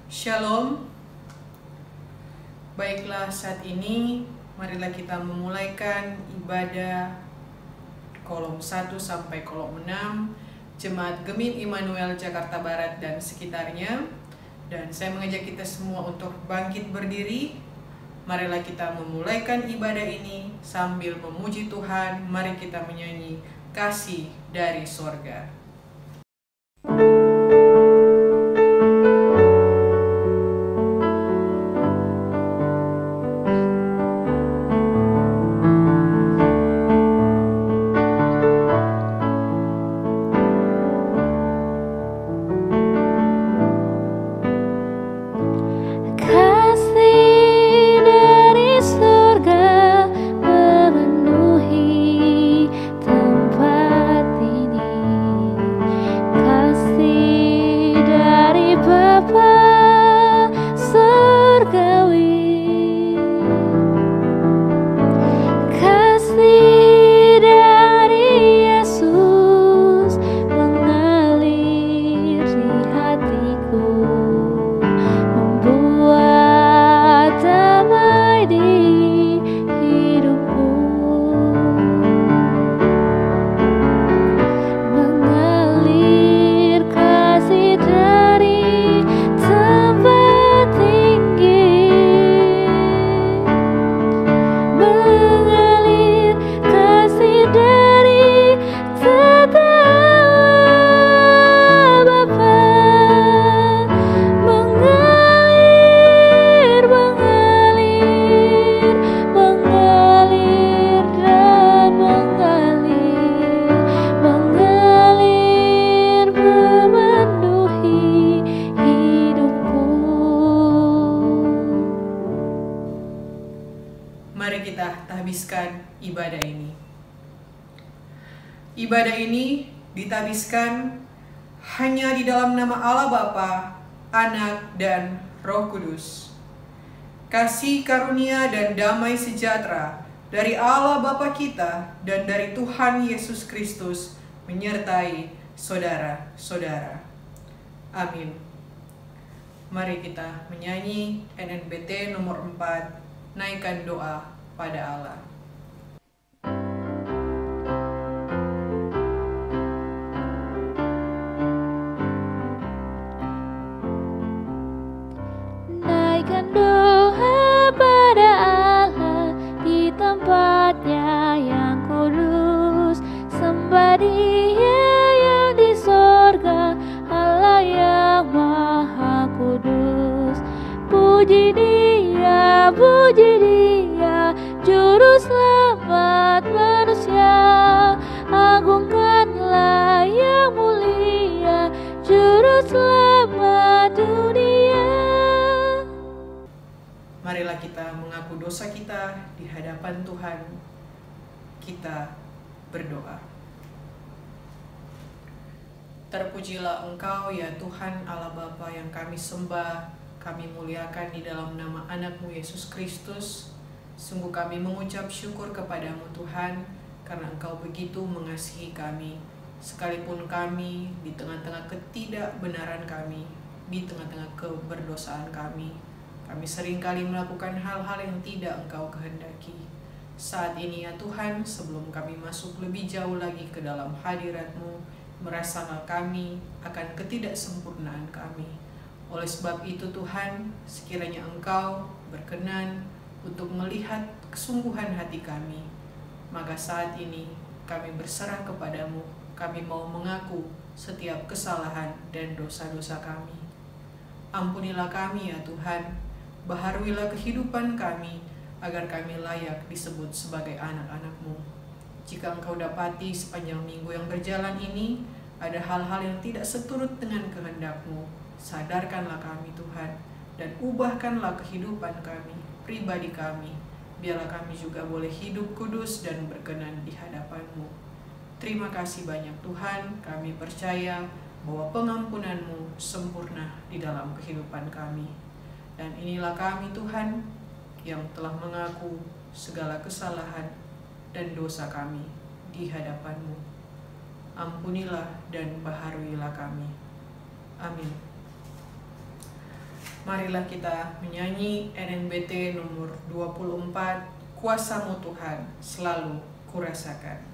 Shalom. Baiklah, saat ini marilah kita memulaikan ibadah kolom 1 sampai kolom 6 Jemaat Gemim Immanuel Jakarta Barat dan sekitarnya. Dan saya mengajak kita semua untuk bangkit berdiri. Marilah kita memulaikan ibadah ini sambil memuji Tuhan. Mari kita menyanyi Kasih dari Sorga. Ibadah ini. Ibadah ini ditabiskan hanya di dalam nama Allah Bapa, Anak, dan Roh Kudus. Kasih karunia dan damai sejahtera dari Allah Bapa kita dan dari Tuhan Yesus Kristus menyertai saudara-saudara. Amin. Mari kita menyanyi NNBT nomor 4, naikkan doa pada Allah. Naikkan doa pada Allah di tempatnya yang kudus, sembah Dia yang di sorga, Allah yang maha kudus. Puji Dia, Juru Selamat manusia. Agungkanlah yang mulia, Juru Selamat dunia. Marilah kita mengaku dosa kita di hadapan Tuhan. Kita berdoa. Terpujilah Engkau ya Tuhan Allah Bapa yang kami sembah, kami muliakan di dalam nama Anak-Mu Yesus Kristus. Sungguh kami mengucap syukur kepadamu Tuhan, karena Engkau begitu mengasihi kami. Sekalipun kami di tengah-tengah ketidakbenaran kami, di tengah-tengah keberdosaan kami seringkali melakukan hal-hal yang tidak Engkau kehendaki. Saat ini ya Tuhan, sebelum kami masuk lebih jauh lagi ke dalam hadirat-Mu, merasakan kami akan ketidaksempurnaan kami. Oleh sebab itu Tuhan, sekiranya Engkau berkenan untuk melihat kesungguhan hati kami, maka saat ini kami berserah kepadamu. Kami mau mengaku setiap kesalahan dan dosa-dosa kami. Ampunilah kami ya Tuhan, baharuilah kehidupan kami, agar kami layak disebut sebagai anak-anak-Mu. Jika Engkau dapati sepanjang minggu yang berjalan ini, ada hal-hal yang tidak seturut dengan kehendak-Mu, sadarkanlah kami Tuhan, dan ubahkanlah kehidupan kami, pribadi kami, biarlah kami juga boleh hidup kudus dan berkenan di hadapan-Mu. Terima kasih banyak Tuhan, kami percaya bahwa pengampunan-Mu sempurna di dalam kehidupan kami. Dan inilah kami Tuhan, yang telah mengaku segala kesalahan dan dosa kami di hadapan-Mu. Ampunilah dan baharuilah kami. Amin. Marilah kita menyanyi NNBT nomor 24, Kuasa-Mu Tuhan selalu kurasakan.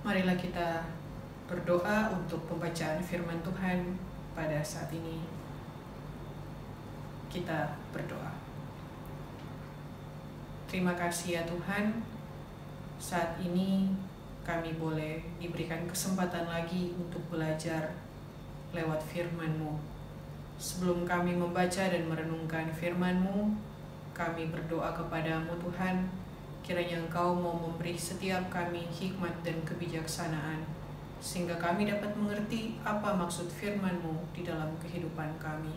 Marilah kita berdoa untuk pembacaan firman Tuhan pada saat ini. Kita berdoa. Terima kasih ya Tuhan, saat ini kami boleh diberikan kesempatan lagi untuk belajar lewat firman-Mu. Sebelum kami membaca dan merenungkan firman-Mu, kami berdoa kepadamu Tuhan, kiranya Engkau mau memberi setiap kami hikmat dan kebijaksanaan, sehingga kami dapat mengerti apa maksud firman-Mu di dalam kehidupan kami.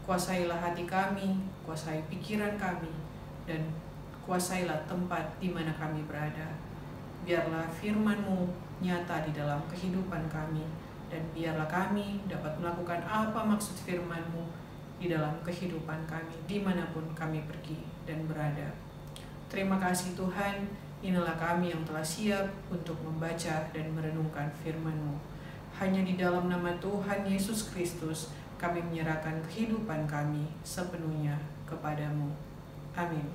Kuasailah hati kami, kuasai pikiran kami, dan kuasailah tempat di mana kami berada. Biarlah firman-Mu nyata di dalam kehidupan kami, dan biarlah kami dapat melakukan apa maksud firman-Mu di dalam kehidupan kami, dimanapun kami pergi dan berada. Terima kasih Tuhan, inilah kami yang telah siap untuk membaca dan merenungkan firman-Mu. Hanya di dalam nama Tuhan Yesus Kristus, kami menyerahkan kehidupan kami sepenuhnya kepadamu. Amin.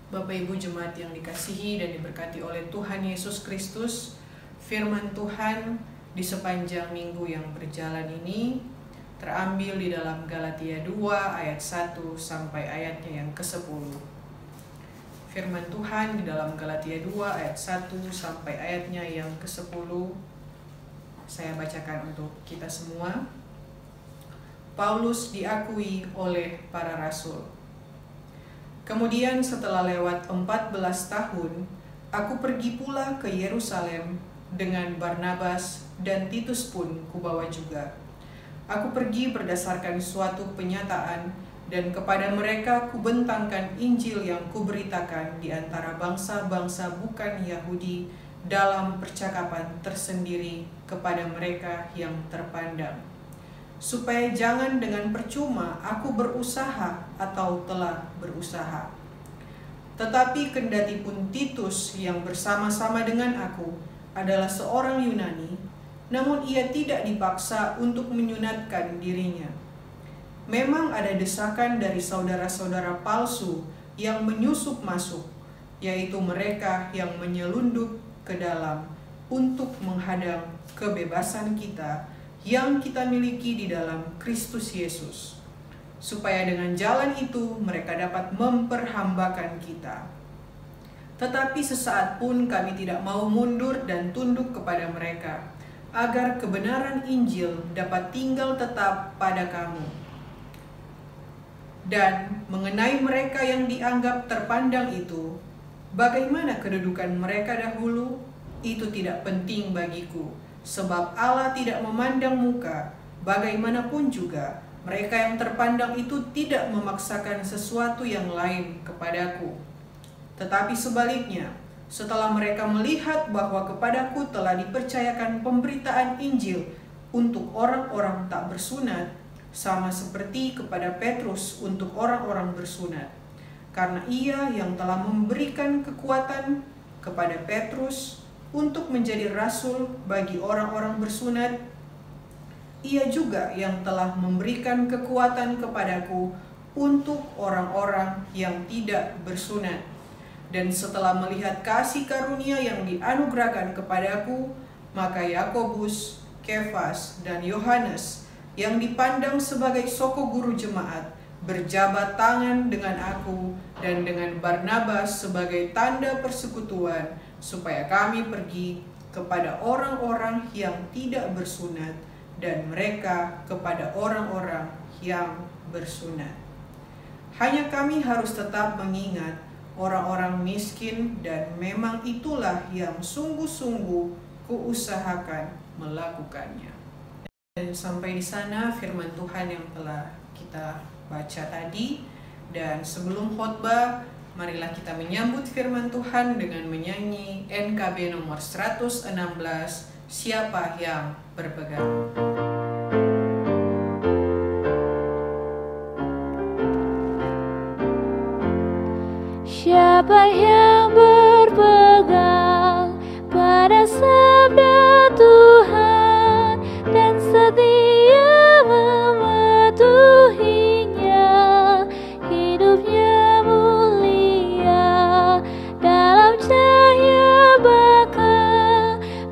Bapak Ibu Jemaat yang dikasihi dan diberkati oleh Tuhan Yesus Kristus, firman Tuhan di sepanjang minggu yang berjalan ini terambil di dalam Galatia 2 ayat 1 sampai ayatnya yang ke-10. Firman Tuhan di dalam Galatia 2 ayat 1 sampai ayatnya yang ke-10. Saya bacakan untuk kita semua. Paulus diakui oleh para rasul. Kemudian setelah lewat 14 tahun, aku pergi pula ke Yerusalem dengan Barnabas dan Titus pun kubawa juga. Aku pergi berdasarkan suatu penyataan, dan kepada mereka kubentangkan Injil yang kuberitakan di antara bangsa-bangsa bukan Yahudi dalam percakapan tersendiri kepada mereka yang terpandang. Supaya jangan dengan percuma aku berusaha atau telah berusaha. Tetapi kendati pun Titus yang bersama-sama dengan aku adalah seorang Yunani, namun ia tidak dipaksa untuk menyunatkan dirinya. Memang ada desakan dari saudara-saudara palsu yang menyusup masuk, yaitu mereka yang menyelundup ke dalam untuk menghadang kebebasan kita yang kita miliki di dalam Kristus Yesus, supaya dengan jalan itu mereka dapat memperhambakan kita. Tetapi sesaat pun kami tidak mau mundur dan tunduk kepada mereka, agar kebenaran Injil dapat tinggal tetap pada kamu. Dan mengenai mereka yang dianggap terpandang itu, bagaimana kedudukan mereka dahulu, itu tidak penting bagiku, sebab Allah tidak memandang muka. Bagaimanapun juga, mereka yang terpandang itu tidak memaksakan sesuatu yang lain kepadaku. Tetapi sebaliknya, setelah mereka melihat bahwa kepadaku telah dipercayakan pemberitaan Injil untuk orang-orang tak bersunat, sama seperti kepada Petrus untuk orang-orang bersunat. Karena ia yang telah memberikan kekuatan kepada Petrus untuk menjadi rasul bagi orang-orang bersunat, ia juga yang telah memberikan kekuatan kepadaku untuk orang-orang yang tidak bersunat. Dan setelah melihat kasih karunia yang dianugerahkan kepadaku, maka Yakobus, Kefas, dan Yohanes yang dipandang sebagai soko guru jemaat berjabat tangan dengan aku dan dengan Barnabas sebagai tanda persekutuan, supaya kami pergi kepada orang-orang yang tidak bersunat dan mereka kepada orang-orang yang bersunat. Hanya kami harus tetap mengingat orang-orang miskin, dan memang itulah yang sungguh-sungguh kuusahakan melakukannya. Dan sampai di sana firman Tuhan yang telah kita baca tadi. Dan sebelum khotbah, marilah kita menyambut firman Tuhan dengan menyanyi NKB nomor 116, Siapa yang Berpegang. Siapa yang berpegang pada sabda Tuhan dan setia mematuhinya, hidupnya mulia dalam cahaya baka,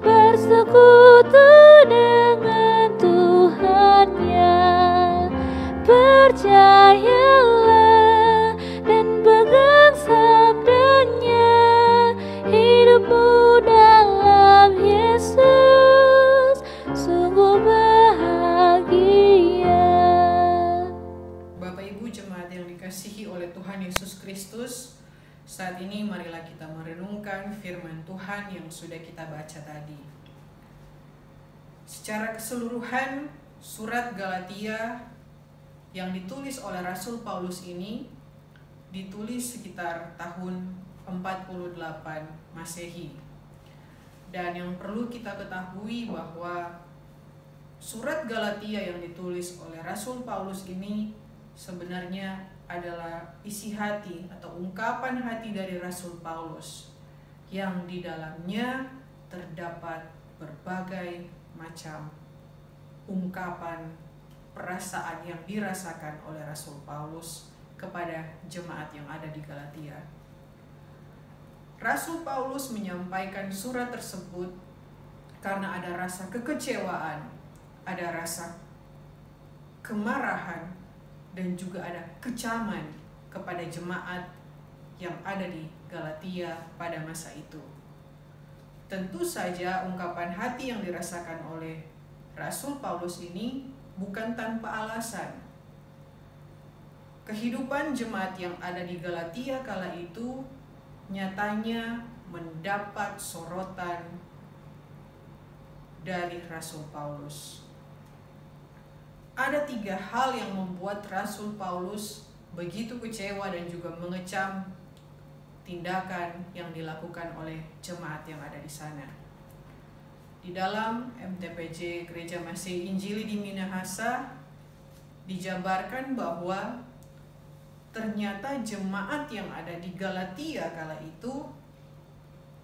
bersekutu dengan Tuhannya. Percayalah dan pegang sabdanya, hidupmu dalam Yesus sungguh bahagia. Bapak Ibu jemaat yang dikasihi oleh Tuhan Yesus Kristus, saat ini marilah kita merenungkan firman Tuhan yang sudah kita baca tadi. Secara keseluruhan, surat Galatia yang ditulis oleh Rasul Paulus ini ditulis sekitar tahun 48 Masehi. Dan yang perlu kita ketahui bahwa surat Galatia yang ditulis oleh Rasul Paulus ini sebenarnya adalah isi hati atau ungkapan hati dari Rasul Paulus, yang di dalamnya terdapat berbagai macam ungkapan perasaan yang dirasakan oleh Rasul Paulus kepada jemaat yang ada di Galatia. Rasul Paulus menyampaikan surat tersebut karena ada rasa kekecewaan, ada rasa kemarahan, dan juga ada kecaman kepada jemaat yang ada di Galatia pada masa itu. Tentu saja ungkapan hati yang dirasakan oleh Rasul Paulus ini bukan tanpa alasan. Kehidupan jemaat yang ada di Galatia kala itu nyatanya mendapat sorotan dari Rasul Paulus. Ada 3 hal yang membuat Rasul Paulus begitu kecewa dan juga mengecam tindakan yang dilakukan oleh jemaat yang ada di sana. Di dalam MTPJ Gereja Masih Injili di Minahasa dijabarkan bahwa ternyata jemaat yang ada di Galatia kala itu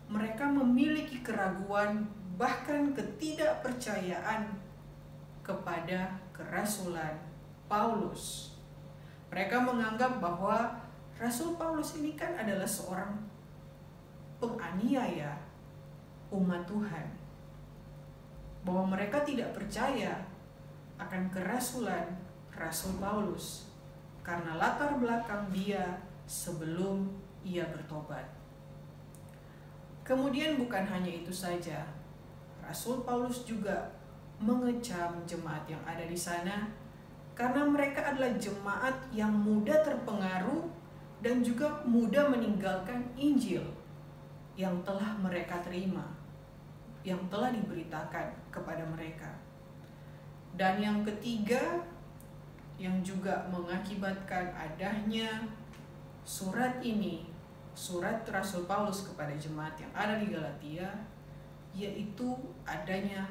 mereka memiliki keraguan, bahkan ketidakpercayaan kepada kerasulan Paulus. Mereka menganggap bahwa Rasul Paulus ini kan adalah seorang penganiaya umat Tuhan, bahwa mereka tidak percaya akan kerasulan Rasul Paulus karena latar belakang dia sebelum ia bertobat. Kemudian bukan hanya itu saja, Rasul Paulus juga mengecam jemaat yang ada di sana karena mereka adalah jemaat yang mudah terpengaruh dan juga mudah meninggalkan Injil yang telah mereka terima, yang telah diberitakan kepada mereka. Dan yang ketiga, yang juga mengakibatkan adanya surat ini, surat Rasul Paulus kepada jemaat yang ada di Galatia, yaitu adanya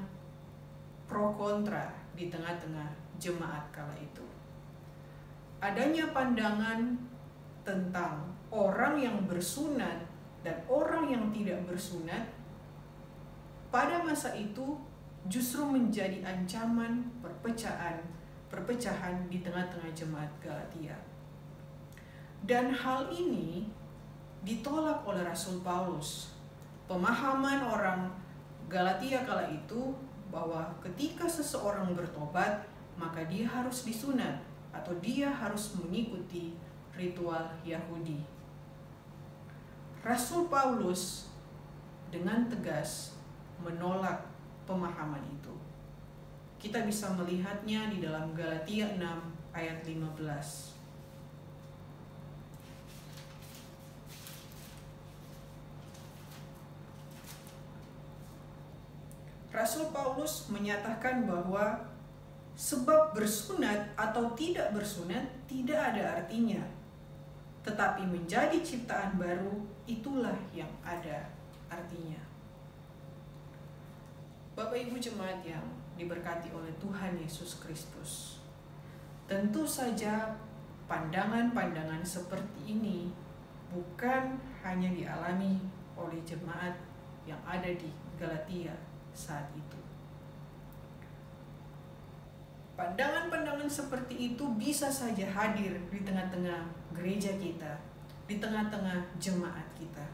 pro kontra di tengah-tengah jemaat kala itu. Adanya pandangan tentang orang yang bersunat dan orang yang tidak bersunat pada masa itu justru menjadi ancaman perpecahan di tengah-tengah jemaat Galatia. Dan hal ini ditolak oleh Rasul Paulus. Pemahaman orang Galatia kala itu bahwa ketika seseorang bertobat, maka dia harus disunat atau dia harus mengikuti ritual Yahudi. Rasul Paulus dengan tegas menolak pemahaman itu. Kita bisa melihatnya di dalam Galatia 6 ayat 15. Rasul Paulus menyatakan bahwa sebab bersunat atau tidak bersunat tidak ada artinya, tetapi menjadi ciptaan baru itulah yang ada artinya. Bapak Ibu jemaat yang diberkati oleh Tuhan Yesus Kristus, tentu saja pandangan-pandangan seperti ini bukan hanya dialami oleh jemaat yang ada di Galatia saat itu. Pandangan-pandangan seperti itu bisa saja hadir di tengah-tengah gereja kita, di tengah-tengah jemaat kita.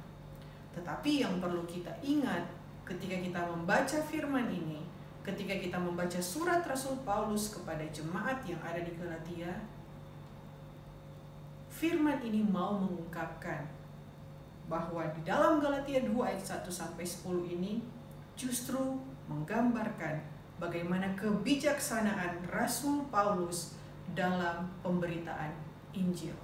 Tetapi yang perlu kita ingat ketika kita membaca firman ini, ketika kita membaca surat Rasul Paulus kepada jemaat yang ada di Galatia, firman ini mau mengungkapkan bahwa di dalam Galatia 2 ayat 1-10 ini justru menggambarkan bagaimana kebijaksanaan Rasul Paulus dalam pemberitaan Injil.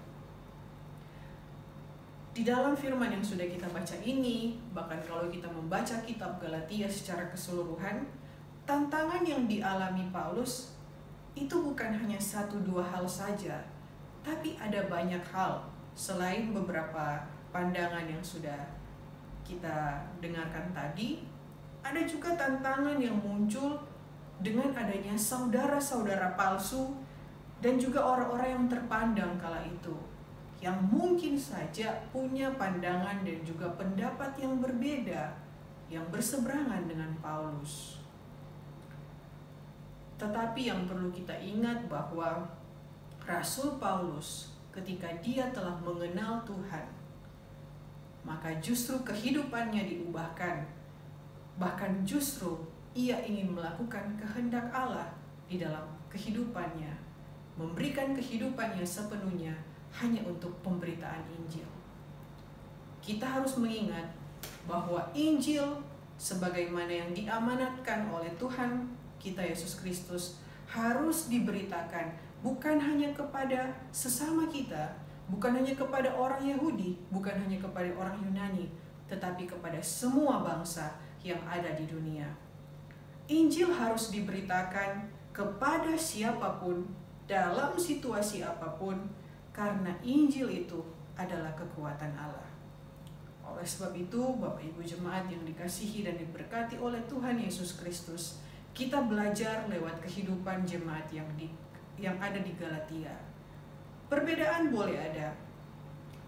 Di dalam firman yang sudah kita baca ini, bahkan kalau kita membaca kitab Galatia secara keseluruhan, tantangan yang dialami Paulus itu bukan hanya 1-2 hal saja, tapi ada banyak hal selain beberapa pandangan yang sudah kita dengarkan tadi. Ada juga tantangan yang muncul dengan adanya saudara-saudara palsu dan juga orang-orang yang terpandang kala itu, yang mungkin saja punya pandangan dan juga pendapat yang berbeda, yang berseberangan dengan Paulus. Tetapi yang perlu kita ingat bahwa Rasul Paulus ketika dia telah mengenal Tuhan, maka justru kehidupannya diubahkan. Bahkan justru ia ingin melakukan kehendak Allah di dalam kehidupannya, memberikan kehidupannya sepenuhnya hanya untuk pemberitaan Injil. Kita harus mengingat bahwa Injil sebagaimana yang diamanatkan oleh Tuhan kita Yesus Kristus harus diberitakan bukan hanya kepada sesama kita, bukan hanya kepada orang Yahudi, bukan hanya kepada orang Yunani, tetapi kepada semua bangsa yang ada di dunia. Injil harus diberitakan kepada siapapun, dalam situasi apapun, karena Injil itu adalah kekuatan Allah. Oleh sebab itu, Bapak Ibu jemaat yang dikasihi dan diberkati oleh Tuhan Yesus Kristus, kita belajar lewat kehidupan jemaat yang ada di Galatia. Perbedaan boleh ada,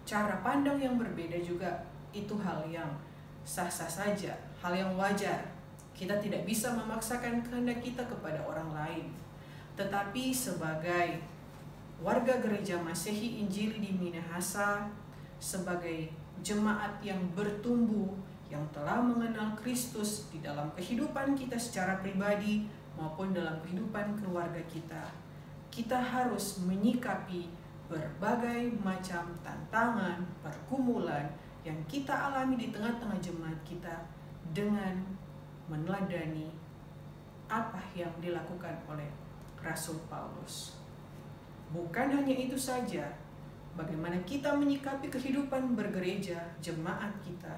cara pandang yang berbeda juga itu hal yang sah-sah saja, hal yang wajar. Kita tidak bisa memaksakan kehendak kita kepada orang lain. Tetapi sebagai warga gereja Masehi Injili di Minahasa, sebagai jemaat yang bertumbuh, yang telah mengenal Kristus di dalam kehidupan kita secara pribadi maupun dalam kehidupan keluarga kita, kita harus menyikapi berbagai macam tantangan, pergumulan yang kita alami di tengah-tengah jemaat kita dengan meneladani apa yang dilakukan oleh Rasul Paulus. Bukan hanya itu saja, bagaimana kita menyikapi kehidupan bergereja jemaat kita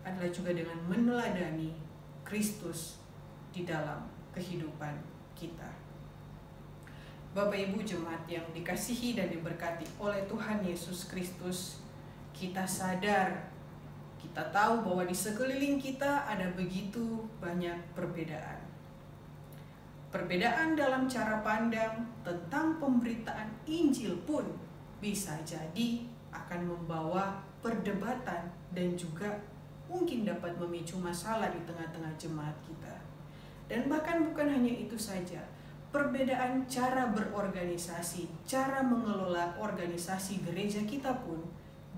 adalah juga dengan meneladani Kristus di dalam kehidupan kita. Bapak Ibu jemaat yang dikasihi dan diberkati oleh Tuhan Yesus Kristus, kita sadar, kita tahu bahwa di sekeliling kita ada begitu banyak perbedaan. Perbedaan dalam cara pandang tentang pemberitaan Injil pun bisa jadi akan membawa perdebatan dan juga mungkin dapat memicu masalah di tengah-tengah jemaat kita. Dan bahkan bukan hanya itu saja, perbedaan cara berorganisasi, cara mengelola organisasi gereja kita pun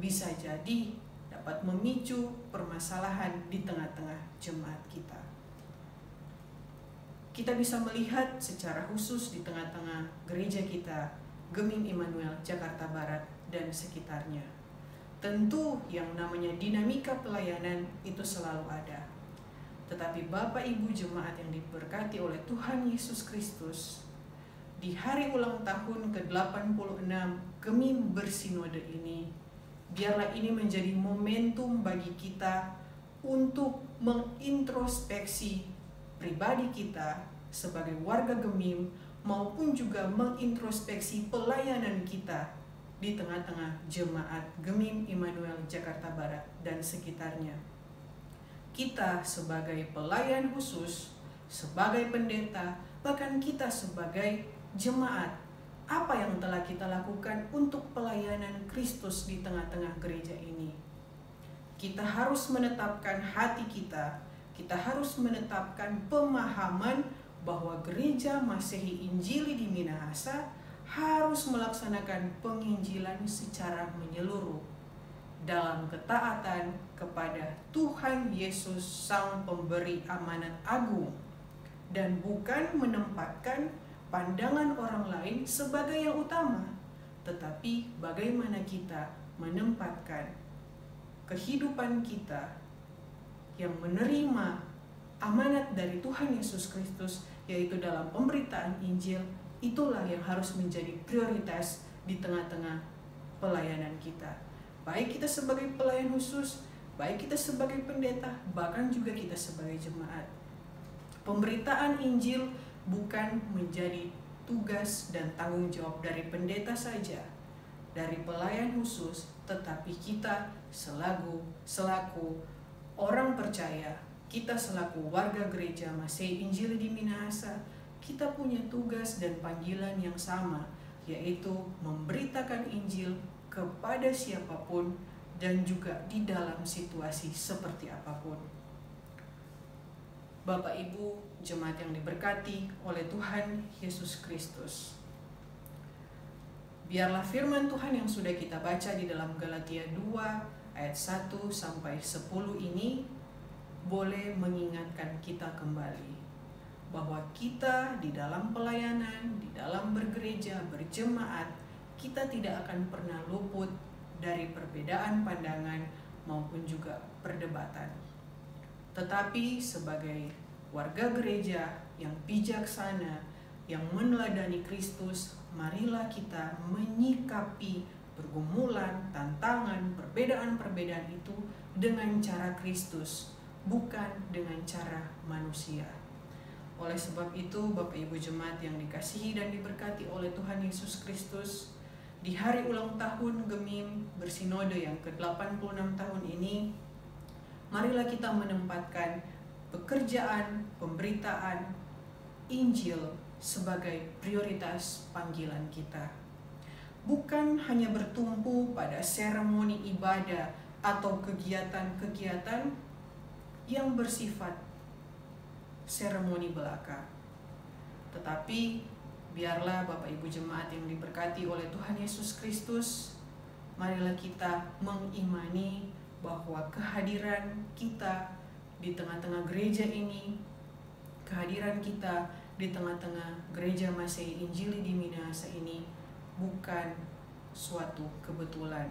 bisa jadi dapat memicu permasalahan di tengah-tengah jemaat kita. Kita bisa melihat secara khusus di tengah-tengah gereja kita, Gemim Immanuel Jakarta Barat dan sekitarnya. Tentu yang namanya dinamika pelayanan itu selalu ada. Tetapi Bapak Ibu jemaat yang diberkati oleh Tuhan Yesus Kristus, di hari ulang tahun ke-86 Gemim Bersinode ini, biarlah ini menjadi momentum bagi kita untuk mengintrospeksi pribadi kita sebagai warga Gemim maupun juga mengintrospeksi pelayanan kita di tengah-tengah jemaat Gemim Immanuel Jakarta Barat dan sekitarnya. Kita sebagai pelayan khusus, sebagai pendeta, bahkan kita sebagai jemaat, apa yang telah kita lakukan untuk pelayanan Kristus di tengah-tengah gereja ini? Kita harus menetapkan hati kita harus menetapkan pemahaman bahwa gereja Masehi Injili di Minahasa harus melaksanakan penginjilan secara menyeluruh dalam ketaatan kepada Tuhan Yesus Sang Pemberi Amanat Agung, dan bukan menempatkan pandangan orang lain sebagai yang utama, tetapi bagaimana kita menempatkan kehidupan kita yang menerima amanat dari Tuhan Yesus Kristus, yaitu dalam pemberitaan Injil. Itulah yang harus menjadi prioritas di tengah-tengah pelayanan kita. Baik kita sebagai pelayan khusus, baik kita sebagai pendeta, bahkan juga kita sebagai jemaat. Pemberitaan Injil bukan menjadi tugas dan tanggung jawab dari pendeta saja, dari pelayan khusus, tetapi kita selaku orang percaya, kita selaku warga gereja Masehi Injili di Minahasa, kita punya tugas dan panggilan yang sama, yaitu memberitakan Injil kepada siapapun dan juga di dalam situasi seperti apapun. Bapak Ibu jemaat yang diberkati oleh Tuhan Yesus Kristus, biarlah firman Tuhan yang sudah kita baca di dalam Galatia 2 ayat 1 sampai 10 ini boleh mengingatkan kita kembali bahwa kita di dalam pelayanan, di dalam bergereja, berjemaat, kita tidak akan pernah luput dari perbedaan pandangan maupun juga perdebatan. Tetapi sebagai warga gereja yang bijaksana, yang meneladani Kristus, marilah kita menyikapi pergumulan, tantangan, perbedaan-perbedaan itu dengan cara Kristus, bukan dengan cara manusia. Oleh sebab itu, Bapak Ibu jemaat yang dikasihi dan diberkati oleh Tuhan Yesus Kristus, di hari ulang tahun Gemim Bersinode yang ke-86 tahun ini, marilah kita menempatkan pekerjaan pemberitaan Injil sebagai prioritas panggilan kita. Bukan hanya bertumpu pada seremoni ibadah atau kegiatan-kegiatan yang bersifat seremoni belaka. Tetapi biarlah Bapak Ibu jemaat yang diberkati oleh Tuhan Yesus Kristus, marilah kita mengimani bahwa kehadiran kita di tengah-tengah gereja ini, kehadiran kita di tengah-tengah gereja Masehi Injili di Minahasa ini bukan suatu kebetulan,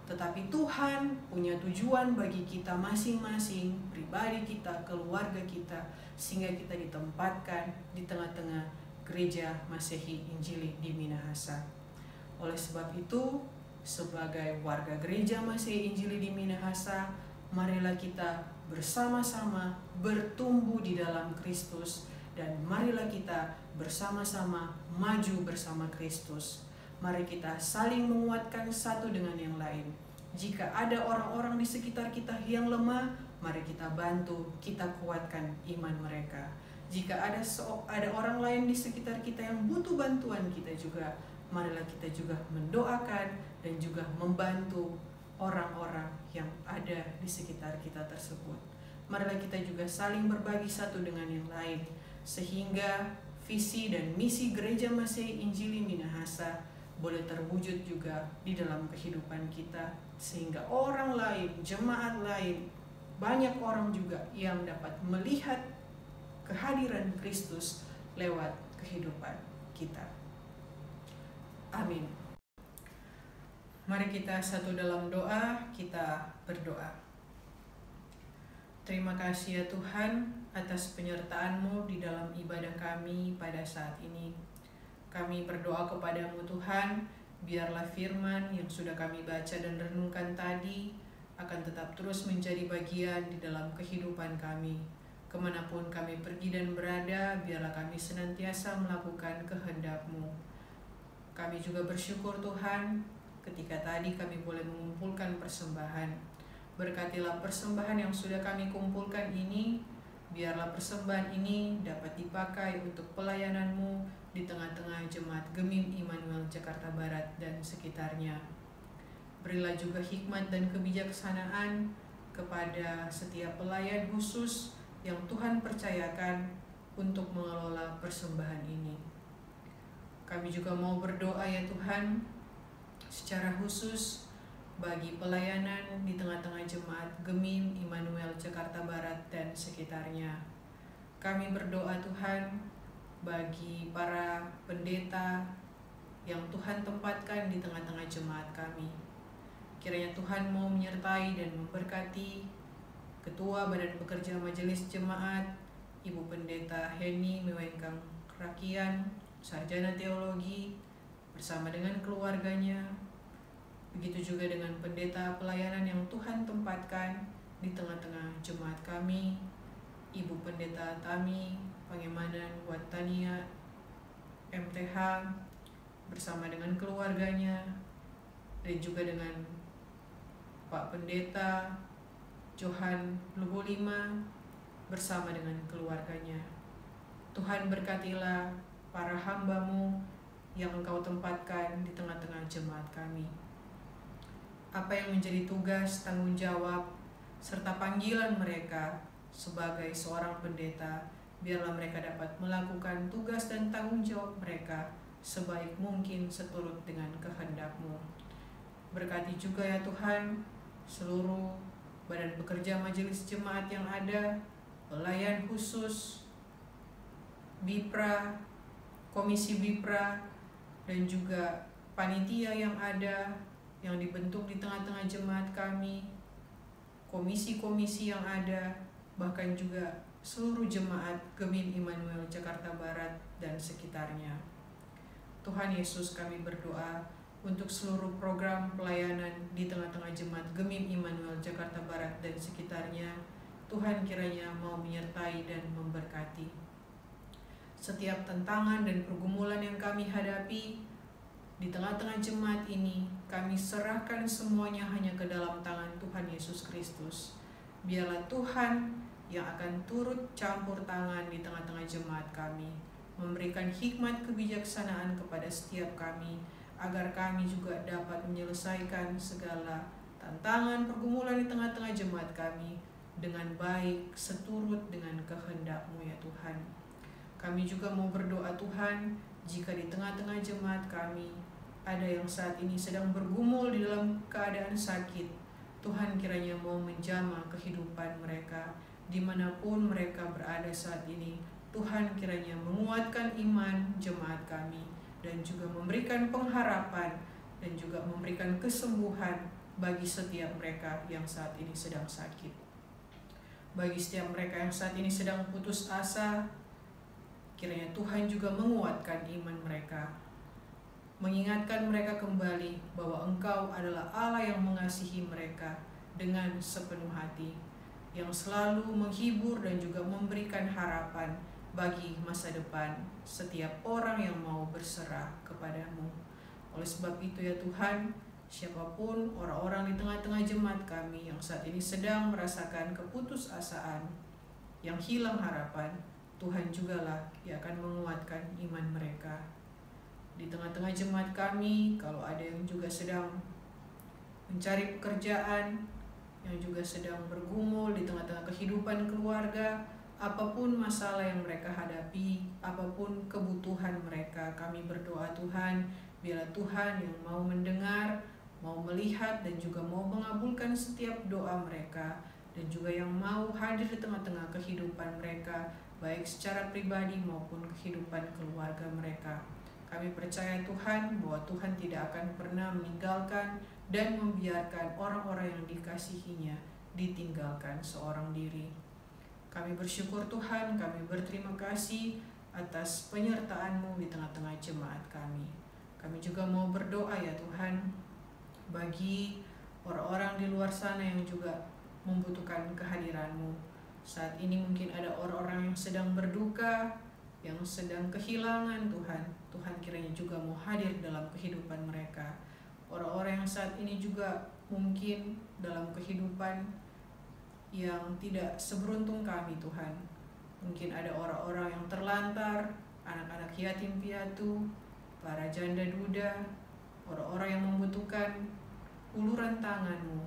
tetapi Tuhan punya tujuan bagi kita masing-masing, pribadi kita, keluarga kita, sehingga kita ditempatkan di tengah-tengah gereja Masehi Injili di Minahasa. Oleh sebab itu, sebagai warga gereja Masehi Injili di Minahasa, marilah kita bersama-sama bertumbuh di dalam Kristus, dan marilah kita bersama-sama maju bersama Kristus. Mari kita saling menguatkan satu dengan yang lain. Jika ada orang-orang di sekitar kita yang lemah, mari kita bantu, kita kuatkan iman mereka. Jika ada orang lain di sekitar kita yang butuh bantuan kita juga, marilah kita juga mendoakan dan juga membantu orang-orang yang ada di sekitar kita tersebut. Marilah kita juga saling berbagi satu dengan yang lain, sehingga visi dan misi Gereja Masehi Injili Minahasa boleh terwujud juga di dalam kehidupan kita, sehingga orang lain, jemaat lain, banyak orang juga yang dapat melihat kehadiran Kristus lewat kehidupan kita. Amin. Mari kita satu dalam doa, kita berdoa. Terima kasih ya Tuhan atas penyertaan-Mu di dalam ibadah kami pada saat ini. Kami berdoa kepadamu Tuhan, biarlah firman yang sudah kami baca dan renungkan tadi akan tetap terus menjadi bagian di dalam kehidupan kami. Kemanapun kami pergi dan berada, biarlah kami senantiasa melakukan kehendak-Mu. Kami juga bersyukur Tuhan, ketika tadi kami boleh mengumpulkan persembahan. Berkatilah persembahan yang sudah kami kumpulkan ini, biarlah persembahan ini dapat dipakai untuk pelayanan-Mu di tengah-tengah jemaat Gemim Immanuel Jakarta Barat dan sekitarnya. Berilah juga hikmat dan kebijaksanaan kepada setiap pelayan khusus yang Tuhan percayakan untuk mengelola persembahan ini. Kami juga mau berdoa ya Tuhan, secara khusus bagi pelayanan di tengah-tengah jemaat Gemim Immanuel Jakarta Barat dan sekitarnya. Kami berdoa Tuhan bagi para pendeta yang Tuhan tempatkan di tengah-tengah jemaat kami. Kiranya Tuhan mau menyertai dan memberkati Ketua Badan Pekerja Majelis Jemaat, Ibu Pendeta Heni Mewengkang Rakian, Sarjana Teologi, bersama dengan keluarganya. Begitu juga dengan pendeta pelayanan yang Tuhan tempatkan di tengah-tengah jemaat kami, Ibu Pendeta Tami Pangemanan Watania MTH, bersama dengan keluarganya, dan juga dengan Pak Pendeta Johan Lubu Lima bersama dengan keluarganya. Tuhan berkatilah para hamba-Mu yang Engkau tempatkan di tengah-tengah jemaat kami. Apa yang menjadi tugas, tanggung jawab, serta panggilan mereka sebagai seorang pendeta, biarlah mereka dapat melakukan tugas dan tanggung jawab mereka sebaik mungkin seturut dengan kehendak-Mu. Berkati juga ya Tuhan seluruh badan pekerja majelis jemaat yang ada, pelayan khusus, BIPRA, komisi BIPRA, dan juga panitia yang ada, yang dibentuk di tengah-tengah jemaat kami, komisi-komisi yang ada, bahkan juga seluruh jemaat Gemim Immanuel Jakarta Barat dan sekitarnya. Tuhan Yesus, kami berdoa untuk seluruh program pelayanan di tengah-tengah jemaat Gemim Immanuel Jakarta Barat dan sekitarnya. Tuhan kiranya mau menyertai dan memberkati. Setiap tantangan dan pergumulan yang kami hadapi di tengah-tengah jemaat ini, kami serahkan semuanya hanya ke dalam tangan Tuhan Yesus Kristus. Biarlah Tuhan yang akan turut campur tangan di tengah-tengah jemaat kami, memberikan hikmat kebijaksanaan kepada setiap kami, agar kami juga dapat menyelesaikan segala tantangan pergumulan di tengah-tengah jemaat kami dengan baik, seturut dengan kehendak-Mu ya Tuhan. Kami juga mau berdoa Tuhan, jika di tengah-tengah jemaat kami ada yang saat ini sedang bergumul di dalam keadaan sakit, Tuhan kiranya mau menjamah kehidupan mereka dimanapun mereka berada saat ini. Tuhan kiranya menguatkan iman jemaat kami dan juga memberikan pengharapan dan juga memberikan kesembuhan bagi setiap mereka yang saat ini sedang sakit. Bagi setiap mereka yang saat ini sedang putus asa, kiranya Tuhan juga menguatkan iman mereka, mengingatkan mereka kembali bahwa Engkau adalah Allah yang mengasihi mereka dengan sepenuh hati, yang selalu menghibur dan juga memberikan harapan bagi masa depan setiap orang yang mau berserah kepadamu. Oleh sebab itu ya Tuhan, siapapun orang-orang di tengah-tengah jemaat kami yang saat ini sedang merasakan keputusasaan, yang hilang harapan, Tuhan jugalah yang akan menguatkan iman mereka. Di tengah-tengah jemaat kami, kalau ada yang juga sedang mencari pekerjaan, yang juga sedang bergumul di tengah-tengah kehidupan keluarga, apapun masalah yang mereka hadapi, apapun kebutuhan mereka, kami berdoa Tuhan, biarlah Tuhan yang mau mendengar, mau melihat, dan juga mau mengabulkan setiap doa mereka, dan juga yang mau hadir di tengah-tengah kehidupan mereka, baik secara pribadi maupun kehidupan keluarga mereka. Kami percaya Tuhan bahwa Tuhan tidak akan pernah meninggalkan dan membiarkan orang-orang yang dikasihinya ditinggalkan seorang diri. Kami bersyukur Tuhan, kami berterima kasih atas penyertaan-Mu di tengah-tengah jemaat kami. Kami juga mau berdoa ya Tuhan, bagi orang-orang di luar sana yang juga membutuhkan kehadiran-Mu. Saat ini mungkin ada orang-orang yang sedang berduka, yang sedang kehilangan Tuhan. Tuhan kiranya juga mau hadir dalam kehidupan mereka. Orang-orang yang saat ini juga mungkin dalam kehidupan yang tidak seberuntung kami Tuhan. Mungkin ada orang-orang yang terlantar, anak-anak yatim piatu, para janda duda, orang-orang yang membutuhkan uluran tangan-Mu,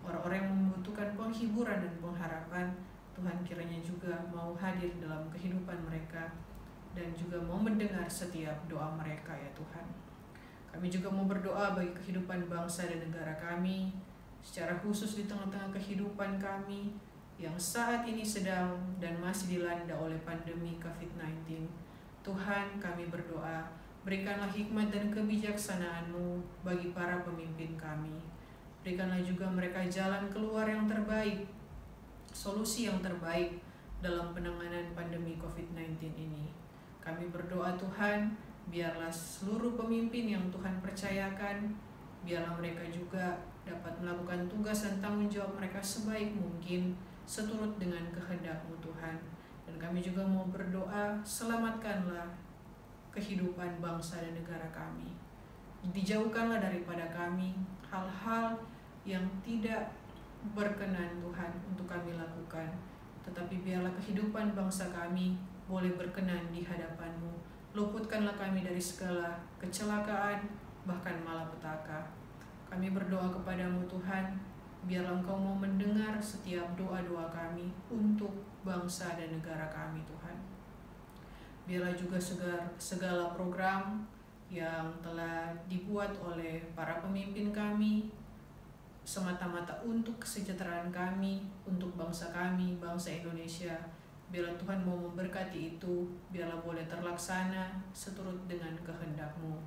orang-orang yang membutuhkan penghiburan dan pengharapan. Tuhan kiranya juga mau hadir dalam kehidupan mereka dan juga mau mendengar setiap doa mereka ya Tuhan. Kami juga mau berdoa bagi kehidupan bangsa dan negara kami, secara khusus di tengah-tengah kehidupan kami yang saat ini sedang dan masih dilanda oleh pandemi COVID-19. Tuhan, kami berdoa, berikanlah hikmat dan kebijaksanaan-Mu bagi para pemimpin kami. Berikanlah juga mereka jalan keluar yang terbaik, solusi yang terbaik dalam penanganan pandemi COVID-19 ini. Kami berdoa Tuhan, biarlah seluruh pemimpin yang Tuhan percayakan, biarlah mereka juga dapat melakukan tugas dan tanggung jawab mereka sebaik mungkin, seturut dengan kehendak-Mu Tuhan. Dan kami juga mau berdoa, selamatkanlah kehidupan bangsa dan negara kami. Dijauhkanlah daripada kami hal-hal yang tidak berkenan Tuhan untuk kami lakukan. Tetapi biarlah kehidupan bangsa kami boleh berkenan di hadapan-Mu. Luputkanlah kami dari segala kecelakaan, bahkan malapetaka. Kami berdoa kepadamu Tuhan, biarlah Engkau mau mendengar setiap doa-doa kami untuk bangsa dan negara kami Tuhan. Biarlah juga segala program yang telah dibuat oleh para pemimpin kami semata-mata untuk kesejahteraan kami, untuk bangsa kami, bangsa Indonesia. Biarlah Tuhan mau memberkati itu, biarlah boleh terlaksana seturut dengan kehendak-Mu.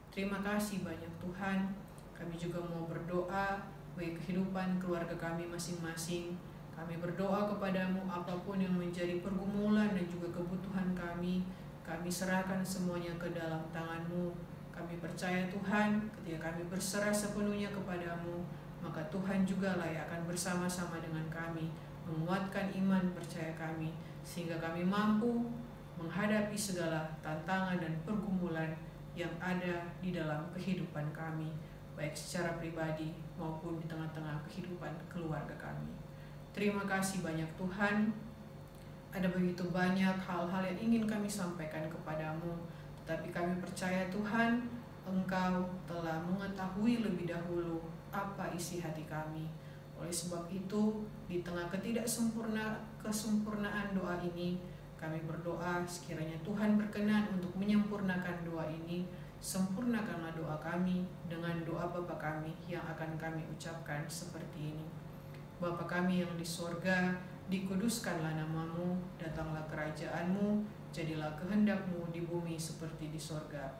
Terima kasih banyak Tuhan. Kami juga mau berdoa bagi kehidupan keluarga kami masing-masing. Kami berdoa kepadamu apapun yang menjadi pergumulan dan juga kebutuhan kami serahkan semuanya ke dalam tangan-Mu. Kami percaya Tuhan, ketika kami berserah sepenuhnya kepadamu, maka Tuhan juga yang akan bersama-sama dengan kami, menguatkan iman percaya kami, sehingga kami mampu menghadapi segala tantangan dan pergumulan yang ada di dalam kehidupan kami, baik secara pribadi maupun di tengah-tengah kehidupan keluarga kami. Terima kasih banyak Tuhan. Ada begitu banyak hal-hal yang ingin kami sampaikan kepadamu, tetapi kami percaya Tuhan, Engkau telah mengetahui lebih dahulu apa isi hati kami. Oleh sebab itu, di tengah kesempurnaan doa ini, kami berdoa sekiranya Tuhan berkenan untuk menyempurnakan doa ini. Sempurnakanlah doa kami dengan doa Bapa kami yang akan kami ucapkan seperti ini. Bapa kami yang di sorga, dikuduskanlah nama-Mu, datanglah kerajaan-Mu, jadilah kehendak-Mu di bumi seperti di sorga.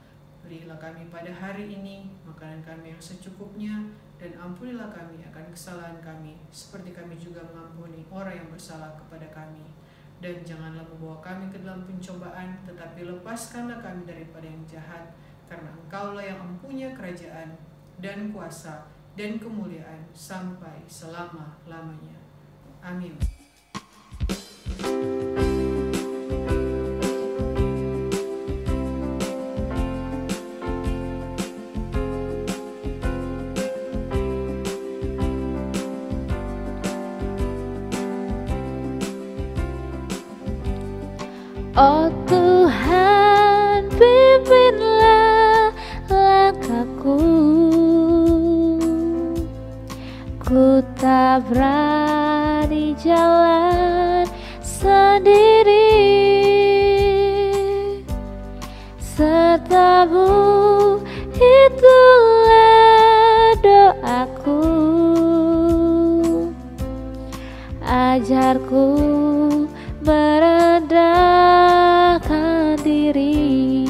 Berilah kami pada hari ini makanan kami yang secukupnya, dan ampunilah kami akan kesalahan kami, seperti kami juga mengampuni orang yang bersalah kepada kami. Dan janganlah membawa kami ke dalam pencobaan, tetapi lepaskanlah kami daripada yang jahat, karena Engkaulah yang mempunyai kerajaan, dan kuasa, dan kemuliaan, sampai selama-lamanya. Amin. Oh Tuhan, pimpinlah langkahku, ku tak berani jalan sendiri, serta-Mu itulah doaku. Ajarku merendahkan diri,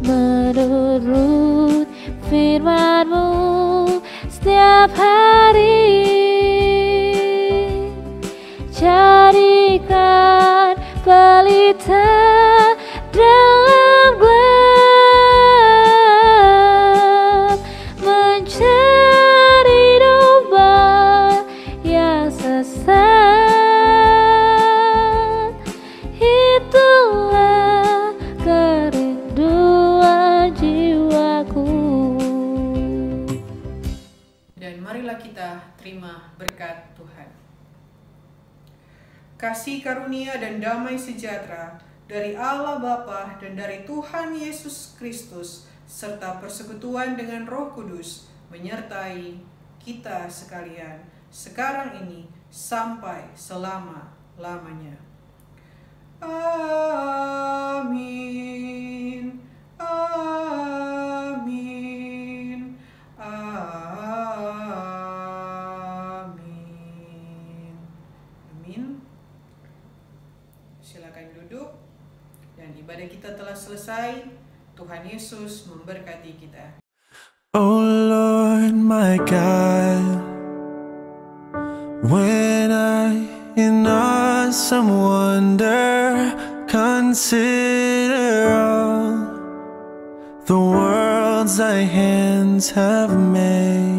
menurut firman-Mu setiap hari. Jadikan pelita dalam gelap, mencari domba yang sesat. Itulah kerinduan jiwaku. Dan marilah kita terima berkat Tuhan. Kasih karunia dan damai sejahtera dari Allah Bapa dan dari Tuhan Yesus Kristus, serta persekutuan dengan Roh Kudus, menyertai kita sekalian, sekarang ini sampai selama-lamanya. Amin. Amin. Amin. Amin. Silakan duduk, dan ibadah kita telah selesai. Tuhan Yesus memberkati kita. Oh Lord my God, when I in awesome wonder consider all the worlds thy hands have made,